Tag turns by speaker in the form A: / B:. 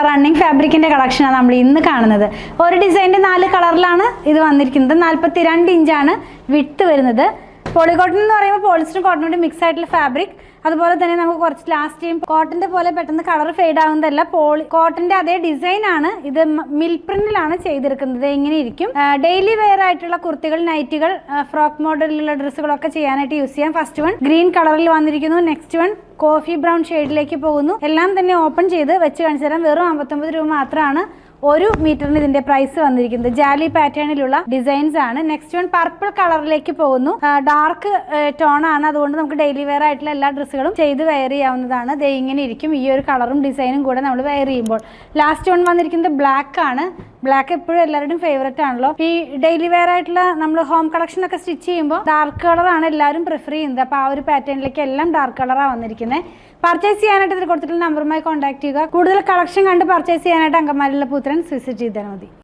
A: Running ഫാബ്രിക്കിന്റെ കളക്ഷനാണ് നമ്മൾ ഇന്ന് കാണുന്നത്. ഒരു ഡിസൈനിന്റെ 4 കളറിലാണ് ഇത് വന്നിരിക്കുന്നത്. 42 ഇഞ്ചാണ് വിഡ്ത്ത് വരുന്നത്. പോളികോട്ടൺ എന്ന് പറയുമ്പോൾ പോളിസ്റ്ററും കോട്ടണും കൂടി മിക്സ് ആയിട്ടുള്ള ഫാബ്രിക്. അതുപോലെ തന്നെ നമുക്ക് കുറച്ച് ലാസ്റ്റ് ചെയ്യും. കോട്ടന്റെ പോലെ പെട്ടെന്ന് കളർ ഫെയ്ഡ് ആവുന്നതല്ല, കോട്ടന്റെ അതേ ഡിസൈൻ ആണ്. ഇത് മിൽ പ്രിന്റിലാണ് ചെയ്തെടുക്കുന്നത്. എങ്ങനെ ഇരിക്കും ഡെയിലി വെയർ ആയിട്ടുള്ള കുർത്തികൾ, നൈറ്റികൾ, ഫ്രോക്ക് മോഡലിലുള്ള ഡ്രസ്സുകളൊക്കെ ചെയ്യാനായിട്ട് യൂസ് ചെയ്യാം. ഫസ്റ്റ് വൺ ഗ്രീൻ കളറിൽ വന്നിരിക്കുന്നു. നെക്സ്റ്റ് വൺ കോഫി ബ്രൗൺ ഷെയ്ഡിലേക്ക് പോകുന്നു. എല്ലാം തന്നെ ഓപ്പൺ ചെയ്ത് വെച്ച് കാണിച്ചു തരാം. വെറും 59 രൂപ മാത്രമാണ് 1 മീറ്ററിന് ഇതിന്റെ പ്രൈസ് വന്നിരിക്കുന്നത്. ജാലി പാറ്റേണിലുള്ള ഡിസൈൻസ് ആണ്. നെക്സ്റ്റ് വൺ പർപ്പിൾ കളറിലേക്ക് പോകുന്നു. ഡാർക്ക് ടോൺ ആണ്, അതുകൊണ്ട് നമുക്ക് ഡെയിലി വെയർ ആയിട്ടുള്ള എല്ലാ ഡ്രസ്സുകളും ചെയ്ത് വെയർ ചെയ്യാവുന്നതാണ്. ദേ ഇങ്ങനെ ഇരിക്കും ഈ ഒരു കളറും ഡിസൈനും കൂടെ നമ്മൾ വെയർ ചെയ്യുമ്പോൾ. ലാസ്റ്റ് വൺ വന്നിരിക്കുന്നത് ബ്ലാക്ക് ആണ്. ബ്ലാക്ക് എപ്പോഴും എല്ലാവരുടെയും ഫേവറേറ്റ് ആണല്ലോ. ഈ ഡെയിലി വെയർ ആയിട്ടുള്ള നമ്മൾ ഹോം കളക്ഷൻ ഒക്കെ സ്റ്റിച്ച് ചെയ്യുമ്പോൾ ഡാർക്ക് കളറാണ് എല്ലാവരും പ്രിഫർ ചെയ്യുന്നത്. അപ്പോൾ ആ ഒരു പാറ്റേണിലേക്ക് എല്ലാം ഡാർക്ക് കളറാണ് വന്നിരിക്കുന്നത്. പർച്ചേസ് ചെയ്യാനായിട്ട് ഇതിൽ കൊടുത്തിട്ടുള്ള നമ്പറുമായി കോൺടാക്ട് ചെയ്യുക. കൂടുതൽ കളക്ഷൻ കണ്ട് പർച്ചേസ് ചെയ്യാനായിട്ട് അങ്കമാലിയിലെ പുത്രൻസ് വിസിറ്റ് ചെയ്താൽ മതി.